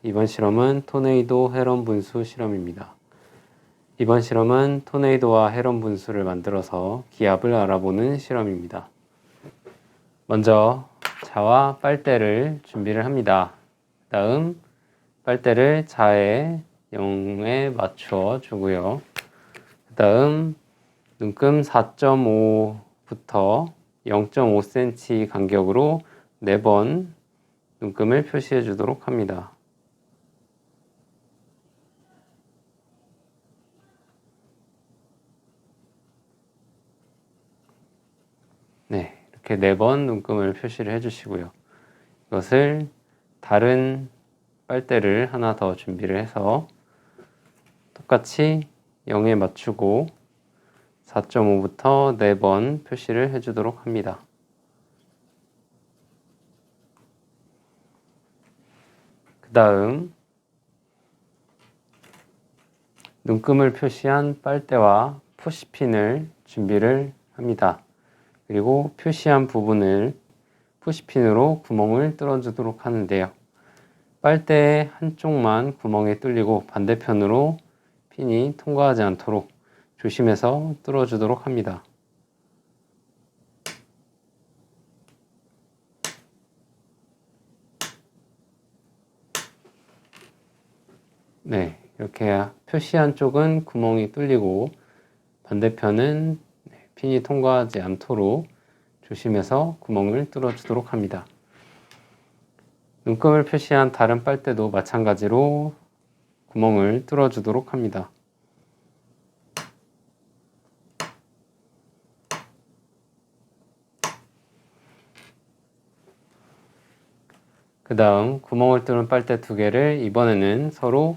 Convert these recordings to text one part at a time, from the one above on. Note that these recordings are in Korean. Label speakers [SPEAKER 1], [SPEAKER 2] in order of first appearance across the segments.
[SPEAKER 1] 이번 실험은 토네이도 헤런 분수 실험입니다. 이번 실험은 토네이도와 헤런 분수를 만들어서 기압을 알아보는 실험입니다. 먼저 자와 빨대를 준비를 합니다. 다음 빨대를 자의 0에 맞추어 주고요. 그 다음 눈금 4.5부터 0.5cm 간격으로 4번 눈금을 표시해 주도록 합니다. 네, 이렇게 4번 눈금을 표시를 해주시고요. 이것을 다른 빨대를 하나 더 준비를 해서 똑같이 0에 맞추고 4.5부터 4번 표시를 해주도록 합니다. 그 다음 눈금을 표시한 빨대와 푸시핀을 준비를 합니다. 그리고 표시한 부분을 푸시핀으로 구멍을 뚫어주도록 하는데요. 빨대의 한쪽만 구멍이 뚫리고 반대편으로 핀이 통과하지 않도록 조심해서 뚫어주도록 합니다. 네, 이렇게 표시한 쪽은 구멍이 뚫리고 반대편은 핀이 통과하지 않도록 조심해서 구멍을 뚫어주도록 합니다. 눈금을 표시한 다른 빨대도 마찬가지로 구멍을 뚫어주도록 합니다. 그 다음 구멍을 뚫은 빨대 2개를 이번에는 서로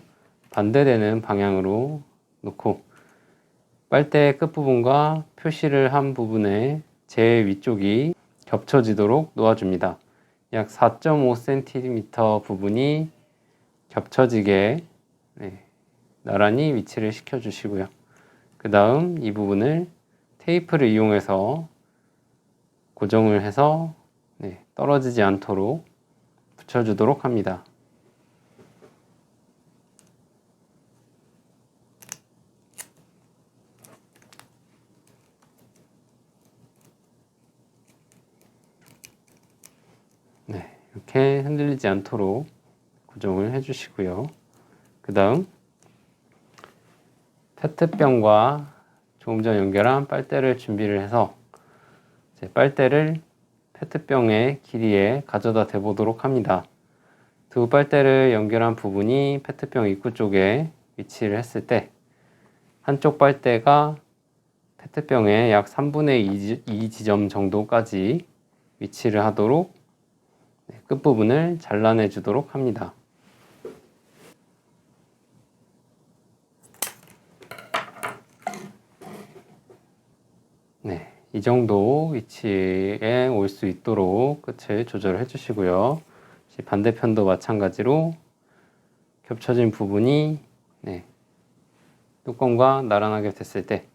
[SPEAKER 1] 반대되는 방향으로 놓고 빨대의 끝부분과 표시를 한 부분의 제일 위쪽이 겹쳐지도록 놓아줍니다. 약 4.5cm 부분이 겹쳐지게 나란히 위치를 시켜주시고요. 그 다음 이 부분을 테이프를 이용해서 고정을 해서 떨어지지 않도록 붙여주도록 합니다. 이렇게 흔들리지 않도록 고정을 해주시고요. 그 다음 페트병과 조금 전 연결한 빨대를 준비를 해서 빨대를 페트병의 길이에 가져다 대보도록 합니다. 두 빨대를 연결한 부분이 페트병 입구 쪽에 위치를 했을 때 한쪽 빨대가 페트병의 약 3분의 2 지점 정도까지 위치를 하도록 끝부분을 잘라내 주도록 합니다. 이 정도 위치에 올 수 있도록 끝을 조절해 주시고요. 반대편도 마찬가지로 겹쳐진 부분이 뚜껑과 나란하게 됐을 때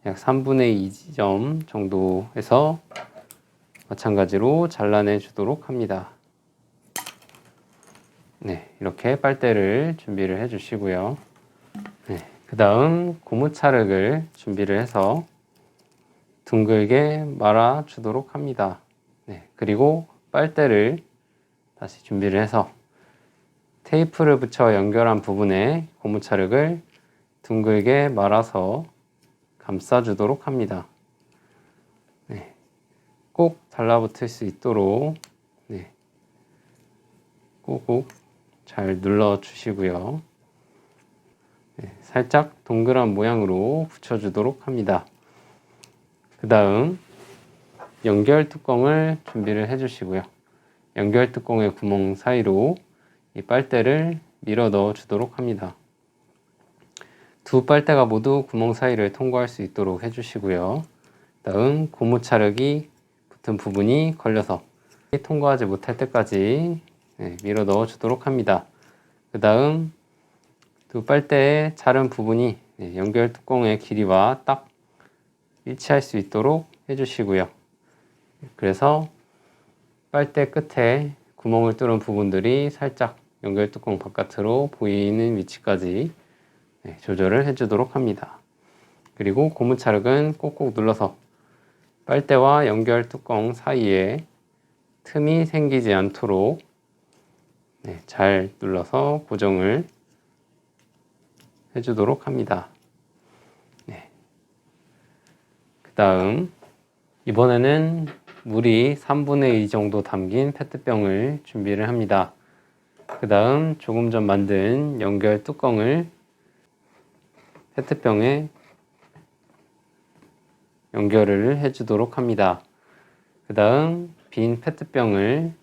[SPEAKER 1] 약 3분의 2 지점 정도에서 마찬가지로 잘라내 주도록 합니다. 이렇게 빨대를 준비를 해 주시고요. 그 다음 고무차륵을 준비를 해서 둥글게 말아 주도록 합니다. 그리고 빨대를 다시 준비를 해서 테이프를 붙여 연결한 부분에 고무차륵을 둥글게 말아서 감싸 주도록 합니다. 꼭 달라붙을 수 있도록 꾹꾹 잘 눌러 주시고요. 살짝 동그란 모양으로 붙여주도록 합니다. 그 다음 연결 뚜껑을 준비를 해주시고요. 연결 뚜껑의 구멍 사이로 이 빨대를 밀어 넣어 주도록 합니다. 두 빨대가 모두 구멍 사이를 통과할 수 있도록 해주시고요. 다음 고무차륵이 붙은 부분이 걸려서 통과하지 못할 때까지 밀어 넣어 주도록 합니다. 그 다음 두 빨대의 자른 부분이 연결 뚜껑의 길이와 딱 일치할 수 있도록 해주시고요. 그래서 빨대 끝에 구멍을 뚫은 부분들이 살짝 연결 뚜껑 바깥으로 보이는 위치까지 조절을 해주도록 합니다. 그리고 고무차력은 꼭꼭 눌러서 빨대와 연결 뚜껑 사이에 틈이 생기지 않도록 잘 눌러서 고정을 해주도록 합니다. 그 다음 이번에는 물이 3분의 2 정도 담긴 페트병을 준비를 합니다. 그 다음 조금 전 만든 연결 뚜껑을 페트병에 연결을 해주도록 합니다. 그 다음 빈 페트병을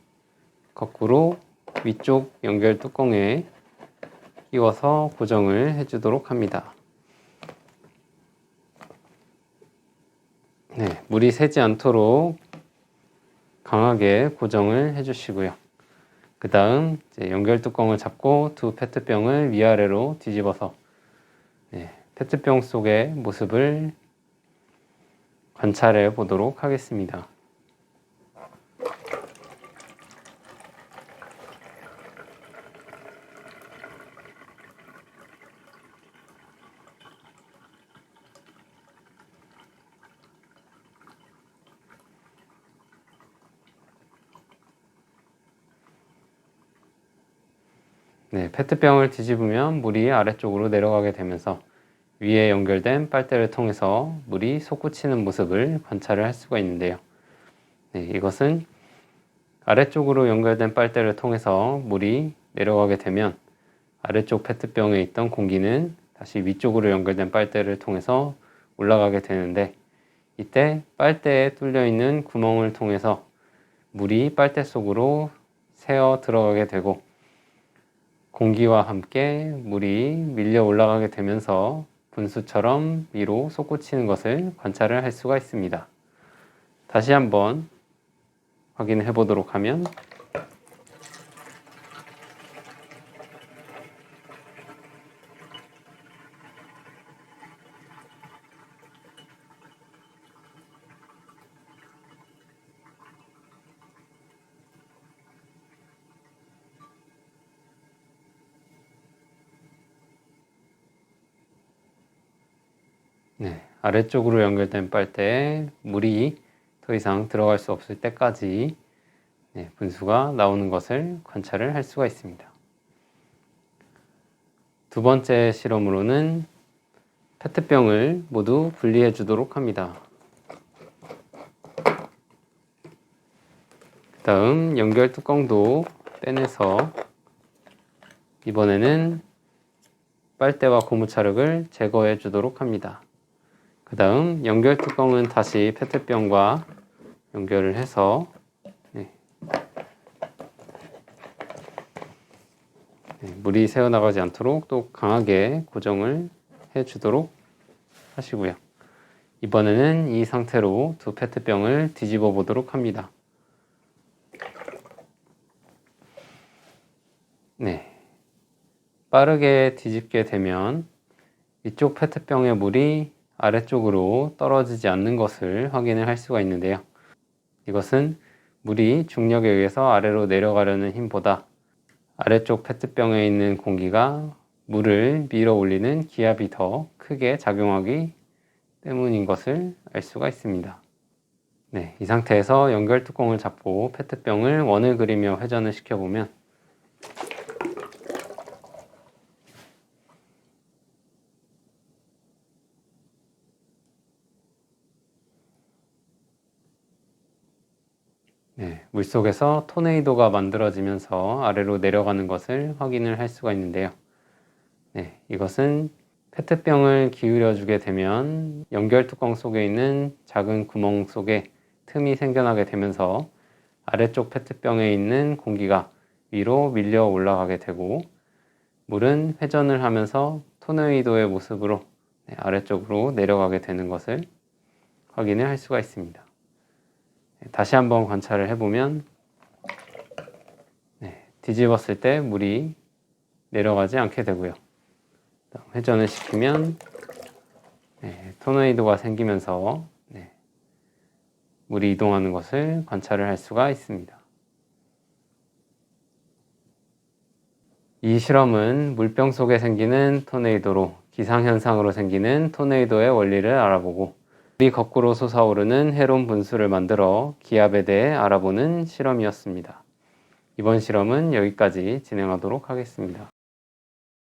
[SPEAKER 1] 거꾸로 위쪽 연결 뚜껑에 끼워서 고정을 해주도록 합니다. 물이 새지 않도록 강하게 고정을 해주시고요. 그 다음 연결 뚜껑을 잡고 두 페트병을 위아래로 뒤집어서 페트병 속의 모습을 관찰해 보도록 하겠습니다. 페트병을 뒤집으면 물이 아래쪽으로 내려가게 되면서 위에 연결된 빨대를 통해서 물이 솟구치는 모습을 관찰을 할 수가 있는데요. 이것은 아래쪽으로 연결된 빨대를 통해서 물이 내려가게 되면 아래쪽 페트병에 있던 공기는 다시 위쪽으로 연결된 빨대를 통해서 올라가게 되는데, 이때 빨대에 뚫려 있는 구멍을 통해서 물이 빨대 속으로 새어 들어가게 되고 공기와 함께 물이 밀려 올라가게 되면서 분수처럼 위로 솟구치는 것을 관찰을 할 수가 있습니다. 다시 한번 확인해 보도록 하면 아래쪽으로 연결된 빨대에 물이 더 이상 들어갈 수 없을 때까지 분수가 나오는 것을 관찰을 할 수가 있습니다. 두 번째 실험으로는 페트병을 모두 분리해 주도록 합니다. 그 다음 연결 뚜껑도 빼내서 이번에는 빨대와 고무차력을 제거해 주도록 합니다. 그 다음 연결 뚜껑은 다시 페트병과 연결을 해서 물이 새어나가지 않도록 또 강하게 고정을 해 주도록 하시고요. 이번에는 이 상태로 두 페트병을 뒤집어 보도록 합니다. 빠르게 뒤집게 되면 이쪽 페트병의 물이 아래쪽으로 떨어지지 않는 것을 확인을 할 수가 있는데요. 이것은 물이 중력에 의해서 아래로 내려가려는 힘보다 아래쪽 페트병에 있는 공기가 물을 밀어 올리는 기압이 더 크게 작용하기 때문인 것을 알 수가 있습니다. 이 상태에서 연결 뚜껑을 잡고 페트병을 원을 그리며 회전을 시켜보면 물속에서 토네이도가 만들어지면서 아래로 내려가는 것을 확인을 할 수가 있는데요. 이것은 페트병을 기울여 주게 되면 연결 뚜껑 속에 있는 작은 구멍 속에 틈이 생겨나게 되면서 아래쪽 페트병에 있는 공기가 위로 밀려 올라가게 되고 물은 회전을 하면서 토네이도의 모습으로 아래쪽으로 내려가게 되는 것을 확인을 할 수가 있습니다. 다시 한번 관찰을 해보면 뒤집었을 때 물이 내려가지 않게 되고요. 회전을 시키면 토네이도가 생기면서 물이 이동하는 것을 관찰을 할 수가 있습니다. 이 실험은 물병 속에 생기는 토네이도로 기상현상으로 생기는 토네이도의 원리를 알아보고 물이 거꾸로 솟아오르는 헤론 분수를 만들어 기압에 대해 알아보는 실험이었습니다. 이번 실험은 여기까지 진행하도록 하겠습니다.